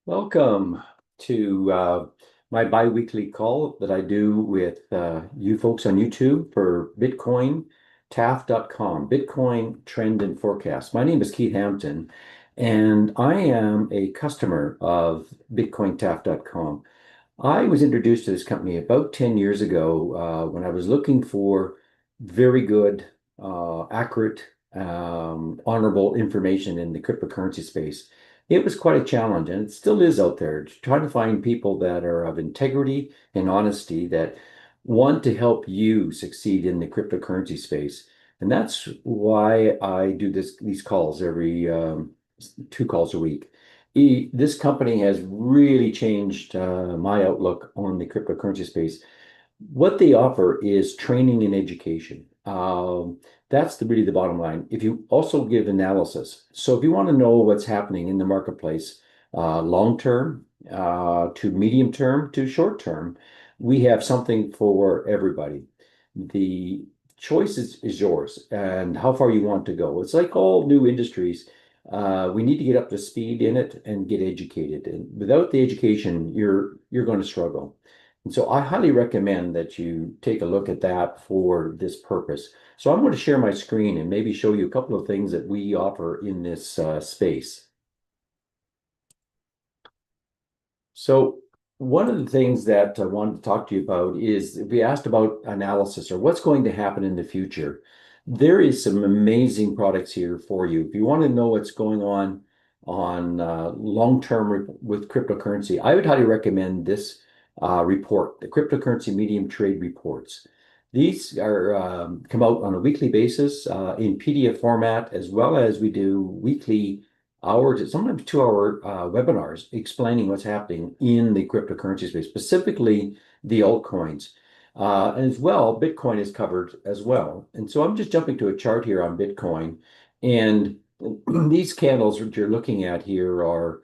Welcome to my bi-weekly call that I do with you folks on YouTube for BitcoinTAF.com, Bitcoin Trend and Forecast. My name is Keith Hampton, and I am a customer of BitcoinTAF.com. I was introduced to this company about 10 years ago when I was looking for very good, accurate, honorable information in the cryptocurrency space. It was quite a challenge, and it still is out there, to try to find people that are of integrity and honesty that want to help you succeed in the cryptocurrency space. And that's why I do these calls every 2 calls a week. This company has really changed my outlook on the cryptocurrency space. What they offer is training and education. That's really the bottom line. If you also give analysis, so if you want to know what's happening in the marketplace, long term, to medium term, to short term, we have something for everybody. The choice is yours and how far you want to go. It's like all new industries. We need to get up to speed in it and get educated. And without the education, you're going to struggle. And so I highly recommend that you take a look at that for this purpose. So I'm going to share my screen and maybe show you a couple of things that we offer in this space. So one of the things that I wanted to talk to you about is if we asked about analysis or what's going to happen in the future. There is some amazing products here for you. If you want to know what's going on long-term with cryptocurrency, I would highly recommend this report, the Cryptocurrency Medium Trade Reports. These are come out on a weekly basis in PDF format, as well as we do weekly hours, sometimes 2-hour webinars explaining what's happening in the cryptocurrency space, specifically the altcoins. And as well, Bitcoin is covered as well. And so I'm just jumping to a chart here on Bitcoin. And these candles that you're looking at here are,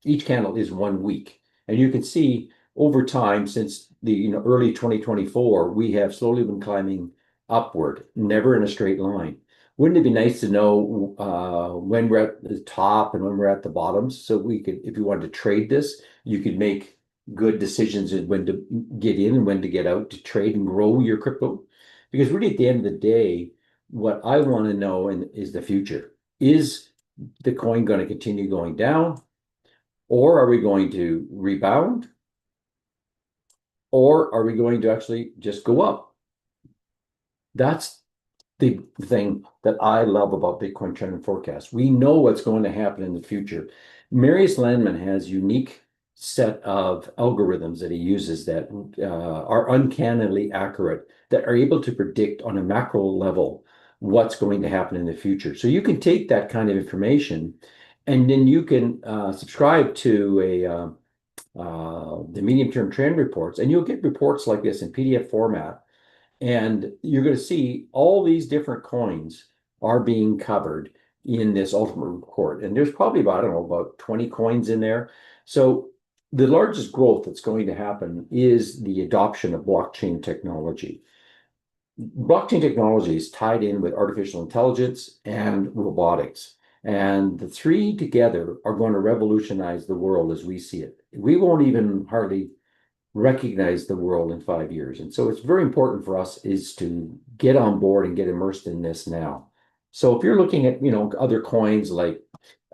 each candle is 1 week. And you can see over time, since the early 2024, we have slowly been climbing upward, never in a straight line. Wouldn't it be nice to know when we're at the top and when we're at the bottoms? So we could, if you wanted to trade this, you could make good decisions in when to get in and when to get out to trade and grow your crypto. Because really, at the end of the day, what I want to know is the future. Is the coin going to continue going down? Or are we going to rebound? Or are we going to actually just go up? That's the thing that I love about Bitcoin Trend and Forecast. We know what's going to happen in the future. Marius Landman has unique set of algorithms that he uses that are uncannily accurate, that are able to predict on a macro level what's going to happen in the future. So you can take that kind of information, and then you can subscribe to the medium-term trend reports, and you'll get reports like this in PDF format. And you're going to see all these different coins are being covered in this ultimate report. And there's probably about, I don't know, about 20 coins in there. So the largest growth that's going to happen is the adoption of blockchain technology. Blockchain technology is tied in with artificial intelligence and robotics. And the three together are going to revolutionize the world as we see it. We won't even hardly recognize the world in 5 years. And so it's very important for us is to get on board and get immersed in this now. So if you're looking at, other coins like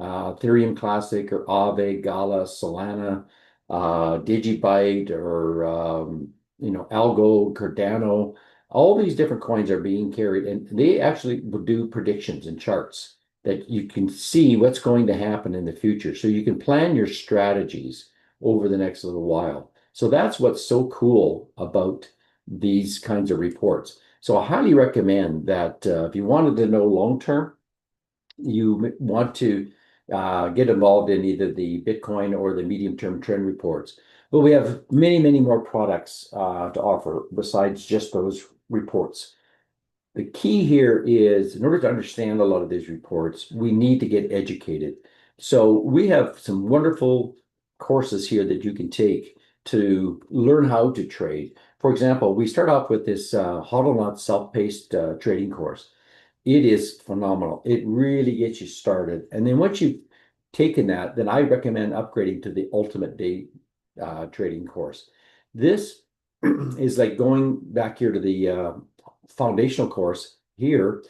Ethereum Classic or Aave, Gala, Solana, Digibyte, or Algo, Cardano, all these different coins are being carried, and they actually will do predictions and charts that you can see what's going to happen in the future. So you can plan your strategies over the next little while. So that's what's so cool about these kinds of reports. So I highly recommend that if you wanted to know long term, you want to get involved in either the Bitcoin or the medium-term trend reports. But we have many, many more products to offer besides just those reports. The key here is, in order to understand a lot of these reports, we need to get educated. So we have some wonderful courses here that you can take to learn how to trade. For example, we start off with this HODL Not self-paced trading course. It is phenomenal. It really gets you started. And then once you taken that, then I recommend upgrading to the ultimate day trading course. This is like going back here to the foundational course here.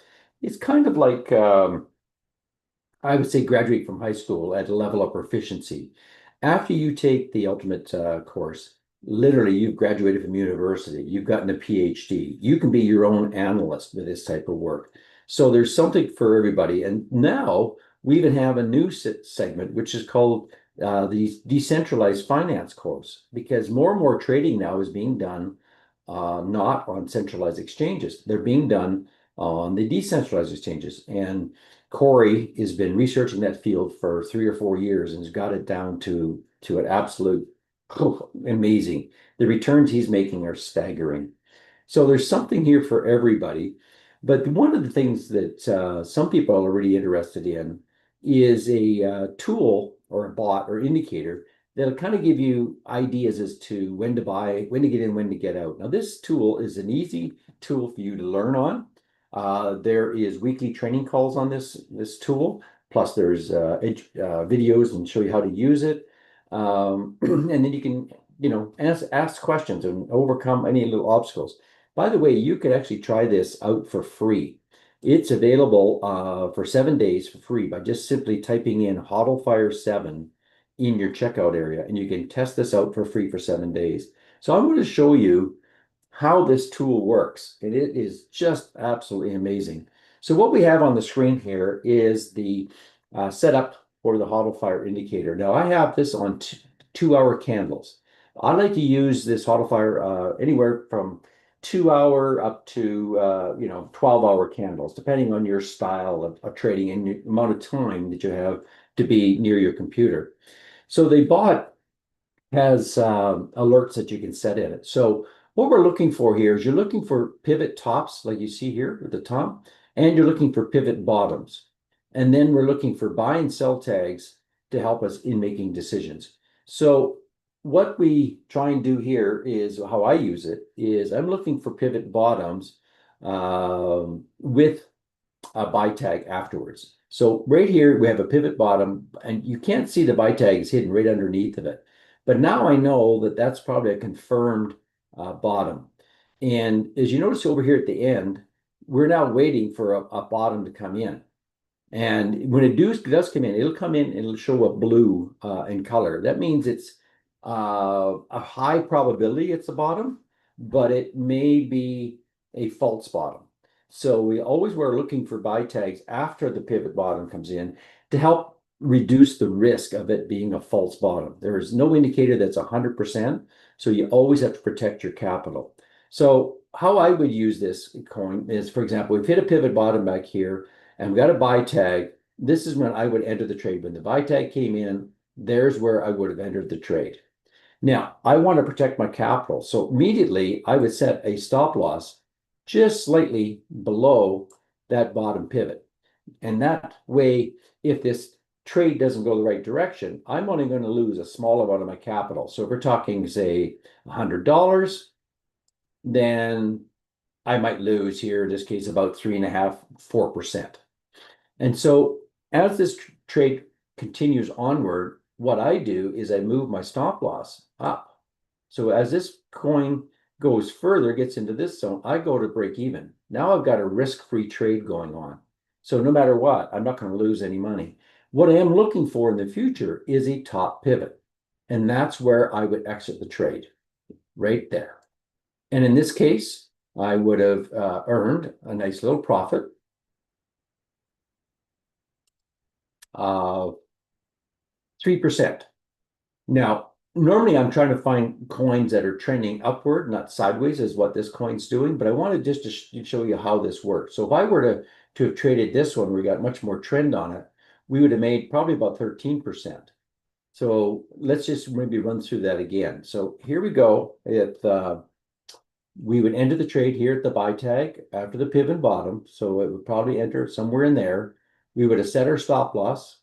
It's kind of like I would say graduate from high school at a level of proficiency. After you take the ultimate course, literally you've graduated from university, you've gotten a PhD. You can be your own analyst with this type of work. So there's something for everybody. And now we even have a new segment, which is called the decentralized finance course, because more and more trading now is being done not on centralized exchanges. They're being done on the decentralized exchanges. And Corey has been researching that field for 3 or 4 years and has got it down to an absolute amazing. The returns he's making are staggering. So there's something here for everybody. But one of the things that some people are already interested in is a tool or a bot or indicator that'll kind of give you ideas as to when to buy, when to get in, when to get out. Now, this tool is an easy tool for you to learn on. There is weekly training calls on this tool. Plus, there's videos and show you how to use it. And then you can, ask questions and overcome any little obstacles. By the way, you could actually try this out for free. It's available for 7 days for free by just simply typing in HODLfire 7 in your checkout area, and you can test this out for free for 7 days. So I'm going to show you how this tool works, and it is just absolutely amazing. So what we have on the screen here is the setup for the HODLfire indicator. Now I have this on 2-hour candles. I like to use this HODLfire anywhere from 2-hour up to 12-hour candles, depending on your style of trading and the amount of time that you have to be near your computer. So the bot has alerts that you can set in it. So what we're looking for here is you're looking for pivot tops, like you see here at the top, and you're looking for pivot bottoms. And then we're looking for buy and sell tags to help us in making decisions. So what we try and do here is how I use it is I'm looking for pivot bottoms with a buy tag afterwards. So right here, we have a pivot bottom, and you can't see the buy tag is hidden right underneath of it. But now I know that that's probably a confirmed bottom. And as you notice over here at the end, we're now waiting for a bottom to come in. And when it does come in, it'll come in and it'll show a blue in color. That means it's a high probability it's a bottom, but it may be a false bottom. So we always were looking for buy tags after the pivot bottom comes in to help reduce the risk of it being a false bottom. There is no indicator that's 100%, so you always have to protect your capital. So how I would use this coin is, for example, we've hit a pivot bottom back here, and we got a buy tag. This is when I would enter the trade. When the buy tag came in, there's where I would have entered the trade. Now, I want to protect my capital. So immediately I would set a stop loss just slightly below that bottom pivot. And that way, if this trade doesn't go the right direction, I'm only going to lose a small amount of my capital. So if we're talking, say, $100, then I might lose here, in this case, about 3.5%, 4%. And so as this trade continues onward, what I do is I move my stop loss up. So as this coin goes further, gets into this zone, I go to break even. Now I've got a risk-free trade going on. So no matter what, I'm not going to lose any money. What I am looking for in the future is a top pivot. And that's where I would exit the trade, right there. And in this case, I would have earned a nice little profit of 3%. Now, normally I'm trying to find coins that are trending upward, not sideways, is what this coin's doing, but I wanted just to show you how this works. So if I were to have traded this one, we got much more trend on it, we would have made probably about 13%. So let's just maybe run through that again. So here we go. We would enter the trade here at the buy tag after the pivot bottom. So it would probably enter somewhere in there. We would have set our stop loss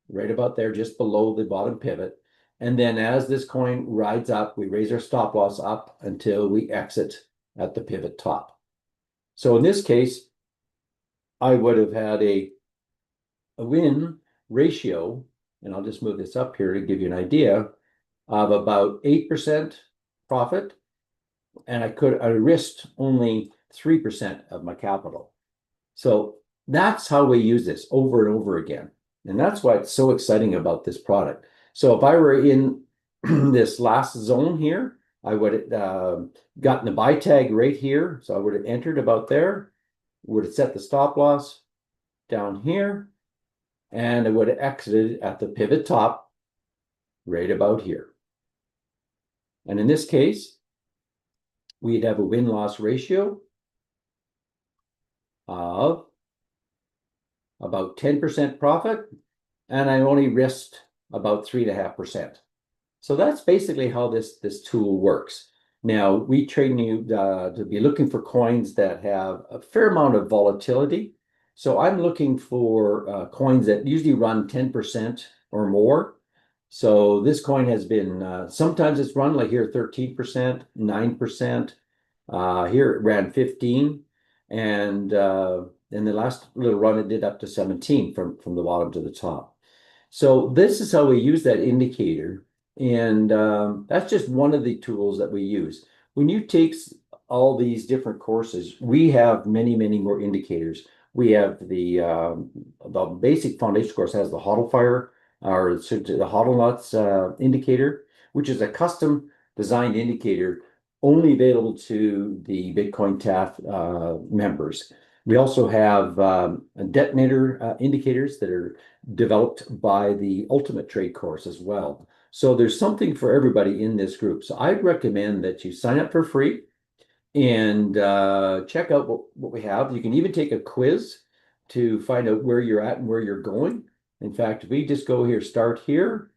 right about there, just below the bottom pivot. And then as this coin rides up, we raise our stop loss up until we exit at the pivot top. So in this case, I would have had a win ratio and I'll just move this up here to give you an idea of about 8% profit, and I risked only 3% of my capital. So that's how we use this over and over again. And that's why it's so exciting about this product. So if I were in this last zone here, I would have gotten the buy tag right here. So I would have entered about there, would have set the stop loss down here, and I would have exited at the pivot top right about here. And in this case, we'd have a win-loss ratio of about 10% profit, and I only risked about 3.5%. So that's basically how this tool works. Now, we train you to be looking for coins that have a fair amount of volatility. So I'm looking for coins that usually run 10% or more. So this coin has been, sometimes it's run like here 13%, 9%. Here it ran 15, and in the last little run it did up to 17 from the bottom to the top. So this is how we use that indicator, and that's just one of the tools that we use. When you take all these different courses, we have many more indicators. We have the basic foundation course has the HODL fire, or the HODL nuts indicator, which is a custom designed indicator only available to the BitcoinTAF members. We also have detonator indicators that are developed by the Ultimate Trade course as well. So there's something for everybody in this group. So I'd recommend that you sign up for free and check out what we have. You can even take a quiz to find out where you're at and where you're going. In fact, if we just go here, start here,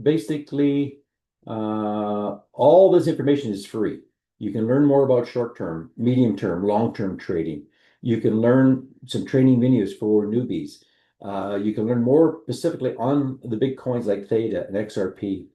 basically, all this information is free. You can learn more about short-term, medium-term, long-term trading. You can learn some training videos for newbies. You can learn more specifically on the big coins like Theta and XRP.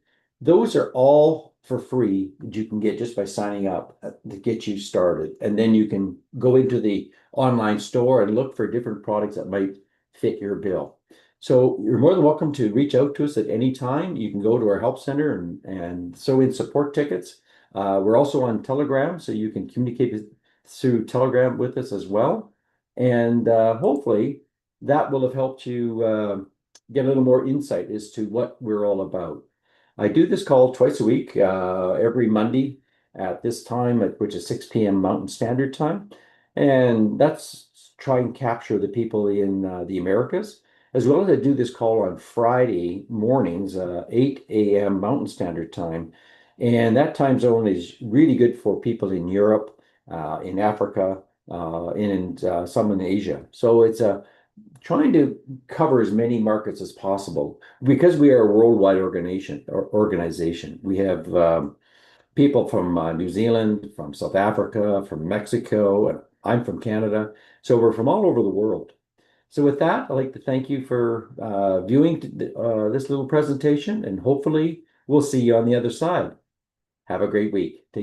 Those are all for free that you can get just by signing up to get you started. And then you can go into the online store and look for different products that might fit your bill. So you're more than welcome to reach out to us at any time. You can go to our help center and sew in support tickets. We're also on Telegram, so you can communicate through Telegram with us as well. And hopefully that will have helped you get a little more insight as to what we're all about. I do this call twice a week, every Monday at this time, which is 6 p.m. Mountain Standard Time. And that's try and capture the people in the Americas, as well as I do this call on Friday mornings, 8 a.m. Mountain Standard Time. And that time zone is really good for people in Europe, in Africa, and some in Asia. So it's trying to cover as many markets as possible because we are a worldwide organization. We have people from New Zealand, from South Africa, from Mexico, and I'm from Canada. So we're from all over the world. So with that, I'd like to thank you for viewing this little presentation, and hopefully we'll see you on the other side. Have a great week. Take